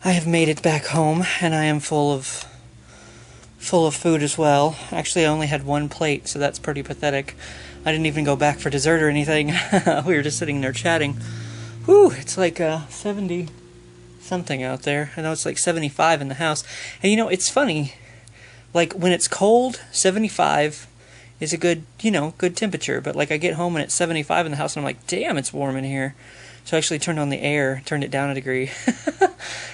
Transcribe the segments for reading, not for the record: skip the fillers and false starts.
I have made it back home, and I am full of food as well. Actually, I only had one plate, so that's pretty pathetic. I didn't even go back for dessert or anything. We were just sitting there chatting. Whew, it's like 70 something out there. I know it's like 75 in the house. And it's funny. Like when it's cold, 75 is a good, good temperature. But like I get home and it's 75 in the house and I'm like, damn, it's warm in here. So I actually turned on the air, turned it down a degree.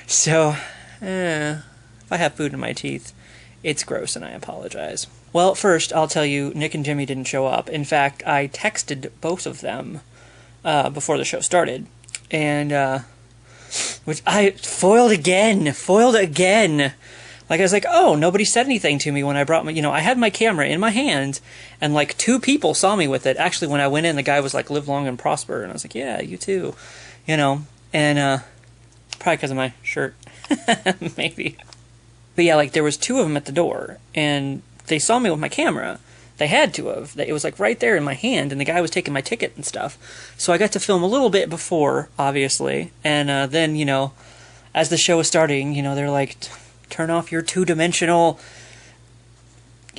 So, if I have food in my teeth, it's gross and I apologize. Well, first, I'll tell you, Nick and Jimmy didn't show up. In fact, I texted both of them before the show started. And, which I foiled again. Like, I was like, oh, nobody said anything to me when I brought my, I had my camera in my hand, and like 2 people saw me with it. Actually, when I went in, the guy was like, live long and prosper. And I was like, yeah, you too. And, probably because of my shirt. Maybe. But yeah, like, there was 2 of them at the door, and they saw me with my camera. They had to have. It was like right there in my hand, and the guy was taking my ticket and stuff. So I got to film a little bit before, obviously. And then, as the show was starting, they're like, turn off your 2-dimensional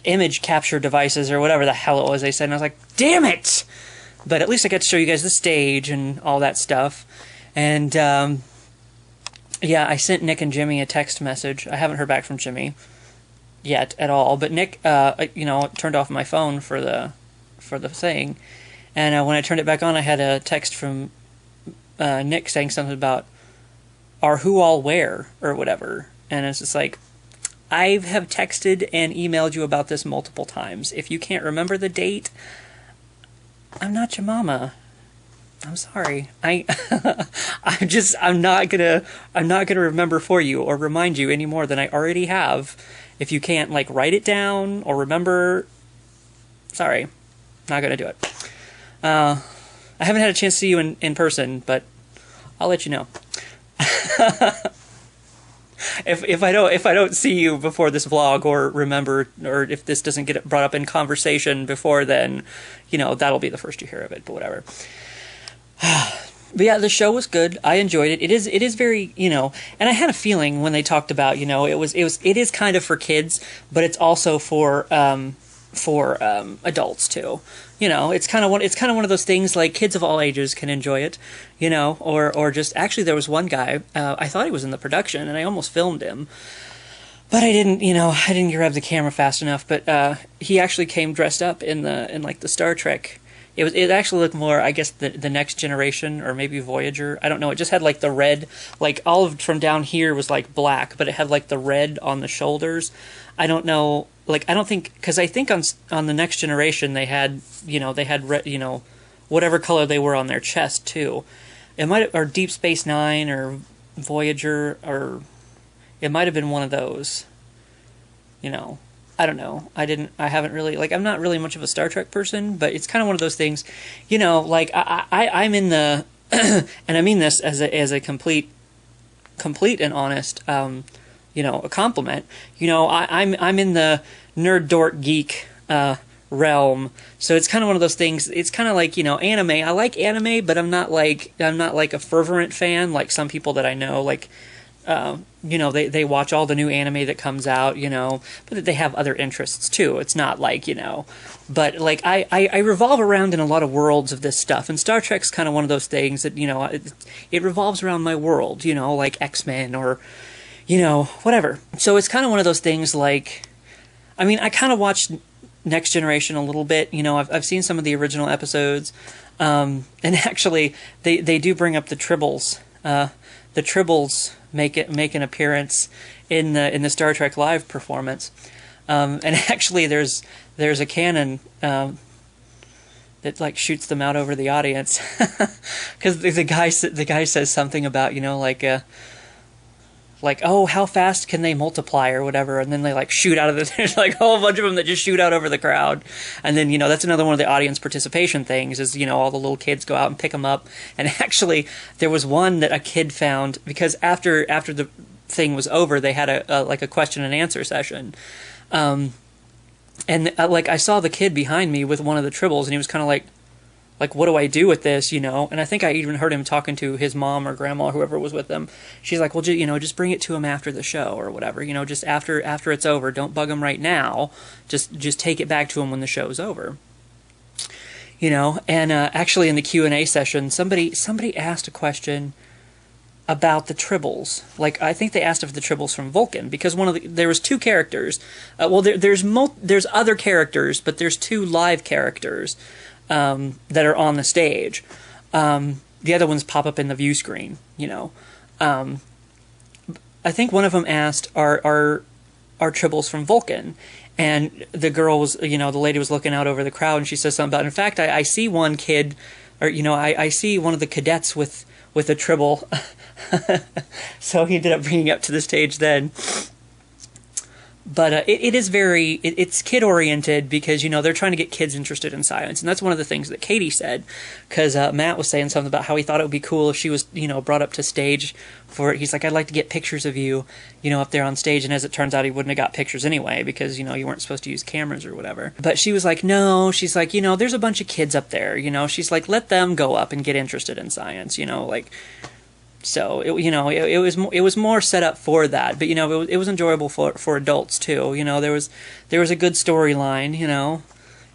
image capture devices or whatever the hell it was they said. And I was like, damn it! But at least I got to show you guys the stage and all that stuff. And, yeah, I sent Nick and Jimmy a text message. I haven't heard back from Jimmy yet at all. But Nick, turned off my phone for the thing. And when I turned it back on, I had a text from Nick saying something about our who all where or whatever. And it's just like, I have texted and emailed you about this multiple times. If you can't remember the date, I'm not your mama. I'm sorry. I'm not gonna remember for you or remind you any more than I already have. If you can't like write it down or remember, sorry, not gonna do it. I haven't had a chance to see you in person, but I'll let you know. If I don't see you before this vlog or remember, or if this doesn't get brought up in conversation before then, that'll be the first you hear of it, but whatever. But yeah, the show was good. I enjoyed it. It is very, and I had a feeling when they talked about, it is kind of for kids, but it's also for adults too. It's kind of one of those things like kids of all ages can enjoy it, or just, actually there was one guy, I thought he was in the production and I almost filmed him, but I didn't grab the camera fast enough, but he actually came dressed up in like the Star Trek. It actually looked more, I guess, the Next Generation or maybe Voyager. I don't know. It just had like the red, like all of from down here was like black, but it had like the red on the shoulders. I don't know. Like, I don't think, because I think on the Next Generation they had red, whatever color they were on their chest too. It might, or Deep Space Nine or Voyager, or it might have been one of those. I don't know. I haven't really, like, I'm not really much of a Star Trek person, but it's kind of one of those things, like, I'm in the, and I mean this as a complete and honest, a compliment. I'm in the nerd dork geek, realm, so it's kind of one of those things. It's kind of like, anime. I like anime, but I'm not like a fervent fan, like some people that I know, like, they watch all the new anime that comes out, but they have other interests too. It's not like, but like I revolve around in a lot of worlds of this stuff, and Star Trek's kind of one of those things that, it revolves around my world, like X-Men or, whatever. So it's kind of one of those things like, I mean, I kind of watched Next Generation a little bit, I've seen some of the original episodes, and actually they do bring up the Tribbles. The Tribbles make an appearance in the Star Trek Live performance, and actually there's a cannon that like shoots them out over the audience, because the guy says something about like, oh, how fast can they multiply or whatever, and then they like shoot out of there's like a whole bunch of them that just shoot out over the crowd, and then that's another one of the audience participation things is all the little kids go out and pick them up. And actually there was one that a kid found, because after the thing was over they had a question and answer session, and like I saw the kid behind me with one of the Tribbles, and he was kind of like, like, what do I do with this, you know? And I think I even heard him talking to his mom or grandma or whoever was with him. She's like, well, you know, just bring it to him after the show or whatever, you know, just after it's over. Don't bug him right now. Just take it back to him when the show's over. You know, and actually in the Q&A session, somebody asked a question about the Tribbles. Like, I think they asked if the Tribbles from Vulcan, because there was two characters. Well, there's other characters, but there's two live characters that are on the stage. The other ones pop up in the view screen, you know. I think one of them asked, are Tribbles from Vulcan? And the girl was, you know, the lady was looking out over the crowd, and she says something about, in fact, I see one kid, or, you know, I see one of the cadets with a Tribble. So he ended up bringing it up to the stage then. But it's kid-oriented because, you know, they're trying to get kids interested in science. And that's one of the things that Katie said, because Matt was saying something about how he thought it would be cool if she was, you know, brought up to stage for it. He's like, I'd like to get pictures of you, you know, up there on stage. And as it turns out, he wouldn't have got pictures anyway because, you know, you weren't supposed to use cameras or whatever. But she was like, no, she's like, you know, there's a bunch of kids up there, you know. She's like, let them go up and get interested in science, you know, like... So it was more set up for that, but you know it was enjoyable for adults too. You know, there was a good storyline. You know,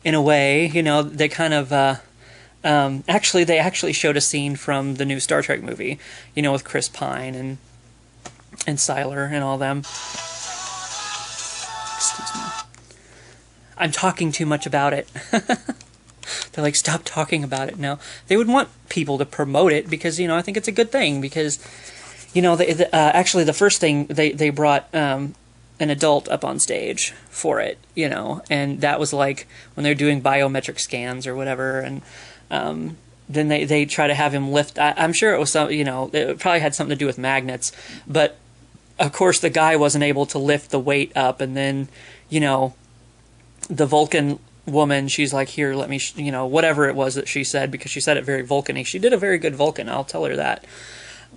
in a way, you know, they kind of they actually showed a scene from the new Star Trek movie. You know, with Chris Pine and Siler and all them. Excuse me. I'm talking too much about it. They're like, stop talking about it now. They would want people to promote it because, you know, I think it's a good thing because, you know, actually the first thing, they brought an adult up on stage for it, you know, and that was like when they're doing biometric scans or whatever, and then they try to have him lift. I'm sure it was some, you know, it probably had something to do with magnets, but of course the guy wasn't able to lift the weight up, and then, you know, the Vulcan woman, she's like, here, let me, you know, whatever it was that she said, because she said it very Vulcan-y. She did a very good Vulcan, I'll tell her that.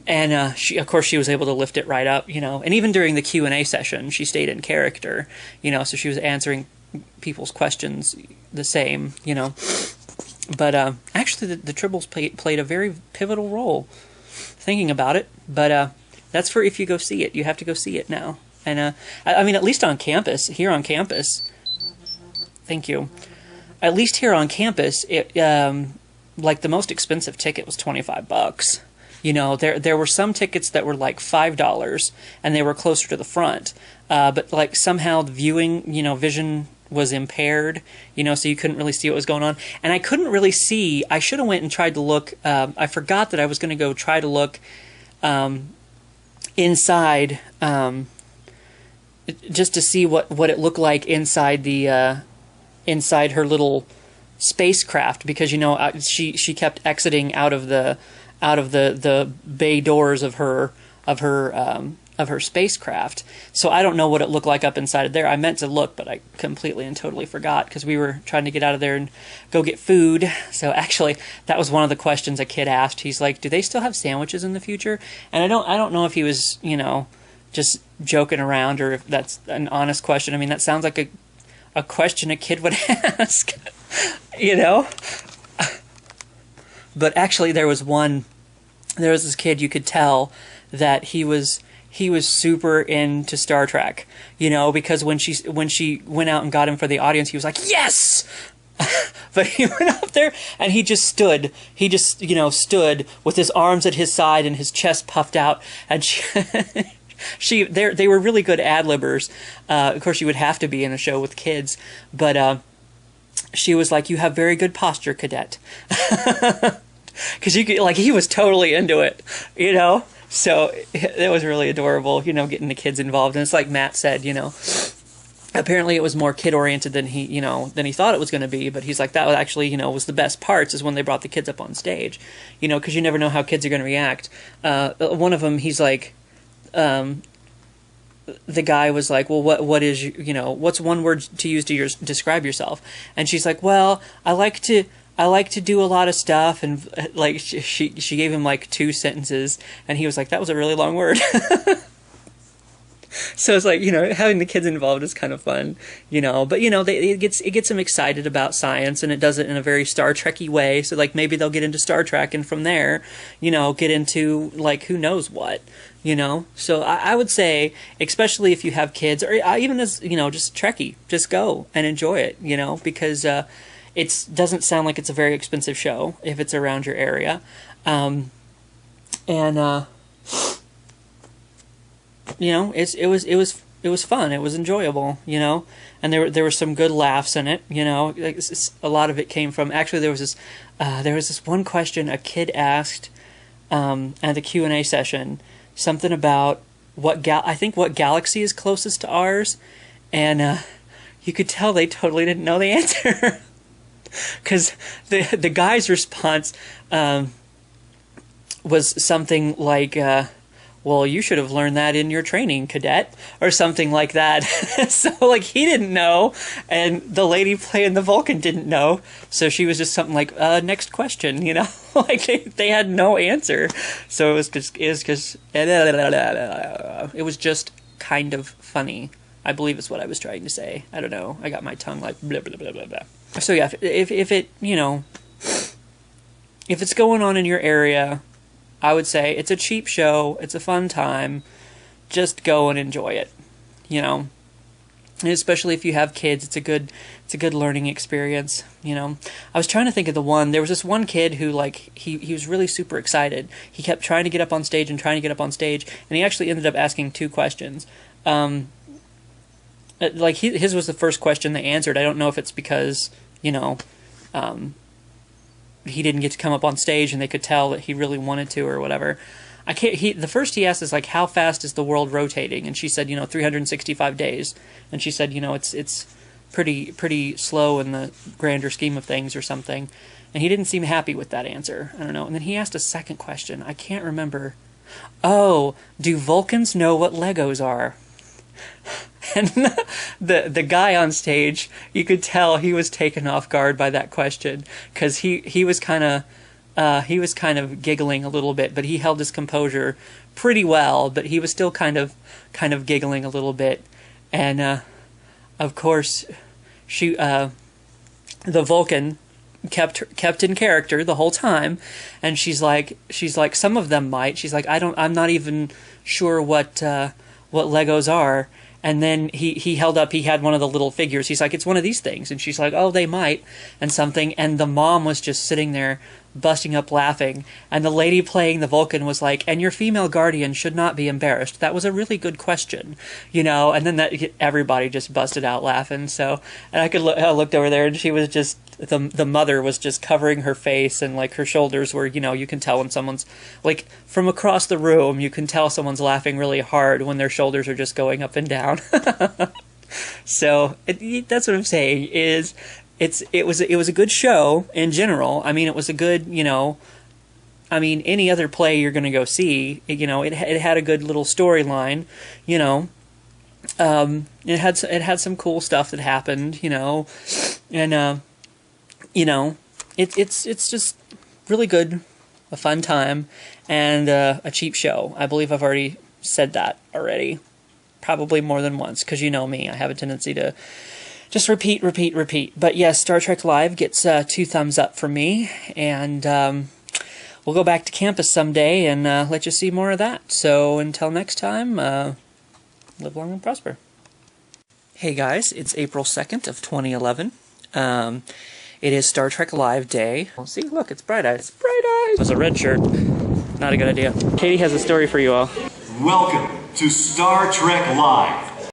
And she, of course, she was able to lift it right up, you know. And even during the Q&A session, she stayed in character, you know, so she was answering people's questions the same, you know. But actually, the Tribbles played a very pivotal role, thinking about it. But that's for if you go see it. You have to go see it now. And I mean, at least on campus, here on campus... Thank you. At least here on campus, it like the most expensive ticket was $25. You know, there were some tickets that were like $5, and they were closer to the front. But like somehow the viewing, you know, vision was impaired. You know, so you couldn't really see what was going on. And I couldn't really see. I should have went and tried to look. I forgot that I was going to go try to look inside, just to see what it looked like inside the. Inside her little spacecraft, because, you know, she kept exiting out of the bay doors of her spacecraft. So I don't know what it looked like up inside of there. I meant to look, but I completely and totally forgot because we were trying to get out of there and go get food. So actually, that was one of the questions a kid asked. He's like, "Do they still have sandwiches in the future?" And I don't know if he was, you know, just joking around or if that's an honest question. I mean, that sounds like a question a kid would ask, you know? But actually there was this kid, you could tell that he was super into Star Trek, you know, because when she went out and got him for the audience, he was like, yes! But he went up there and he just stood with his arms at his side and his chest puffed out, and they were really good ad-libbers. Of course, you would have to be in a show with kids, but she was like, "You have very good posture, cadet," because he was totally into it, you know. So it was really adorable, you know, getting the kids involved. And it's like Matt said, you know, apparently it was more kid-oriented than he thought it was going to be. But he's like, that was actually, you know, was the best parts is when they brought the kids up on stage, you know, because you never know how kids are going to react. One of them, he's like. The guy was like, well, what is, you know, what's one word to use to describe yourself? And she's like, well, I like to do a lot of stuff. And like, she gave him like 2 sentences, and he was like, that was a really long word. So it's like, you know, having the kids involved is kind of fun, you know. But, you know, it gets them excited about science, and it does it in a very Star Trek-y way. So, like, maybe they'll get into Star Trek, and from there, you know, get into, like, who knows what, you know. So I would say, especially if you have kids, or even as, you know, just Trekkie, just go and enjoy it, you know, because it doesn't sound like it's a very expensive show if it's around your area. You know, it was fun. It was enjoyable, you know, and there were some good laughs in it, you know. Like, a lot of it came from, actually there was this one question a kid asked at the Q&A session, something about what galaxy is closest to ours, and you could tell they totally didn't know the answer. Because the guy's response was something like, well, you should have learned that in your training, cadet, or something like that. So, like, he didn't know, and the lady playing the Vulcan didn't know, so she was just something like, next question, you know? Like, they had no answer. So it was just kind of funny, I believe is what I was trying to say. I don't know. I got my tongue like blah, blah, blah, blah, blah. So yeah, if it, you know, if it's going on in your area, I would say it's a cheap show, it's a fun time, just go and enjoy it, you know. And especially if you have kids, it's a good learning experience, you know. I was trying to think of there was this one kid who, like, he was really super excited. He kept trying to get up on stage, and he actually ended up asking 2 questions. Like, his was the first question they answered. I don't know if it's because, you know, he didn't get to come up on stage and they could tell that he really wanted to or whatever. The first he asked is, like, how fast is the world rotating? And she said, you know, 365 days. And she said, you know, it's pretty slow in the grander scheme of things or something. And he didn't seem happy with that answer. I don't know. And then he asked a second question. I can't remember. Oh, do Vulcans know what Legos are? And the guy on stage, you could tell he was taken off guard by that question, because he was kind of giggling a little bit, but he held his composure pretty well, but he was still kind of giggling a little bit. And of course, the Vulcan kept in character the whole time, and she's like some of them might. She's like, I'm not even sure what Legos are. And then he held up, he had one of the little figures. He's like, it's one of these things. And she's like, oh, they might, and something. And the mom was just sitting there busting up laughing. And the lady playing the Vulcan was like, and your female guardian should not be embarrassed. That was a really good question, you know. And then everybody just busted out laughing. So, and I looked over there, and she was just, the mother was just covering her face, and, like, her shoulders were, you know, you can tell when someone's, like, from across the room, you can tell someone's laughing really hard when their shoulders are just going up and down. So that's what I'm saying, is it was a good show in general. I mean, it was a good, you know, I mean, any other play you're going to go see, you know, it had a good little storyline, you know. It had some cool stuff that happened, you know, and you know, it's just really good, a fun time, and a cheap show. I believe I've already said that already, probably more than once, because you know me, I have a tendency to just repeat. But yes, Star Trek Live gets 2 thumbs up from me, and we'll go back to campus someday and let you see more of that. So until next time, live long and prosper. Hey guys, it's April 2nd of 2011. It is Star Trek Live Day. Oh, see, look, it's Bright Eyes. Bright Eyes! It was a red shirt. Not a good idea. Katie has a story for you all. Welcome to Star Trek Live.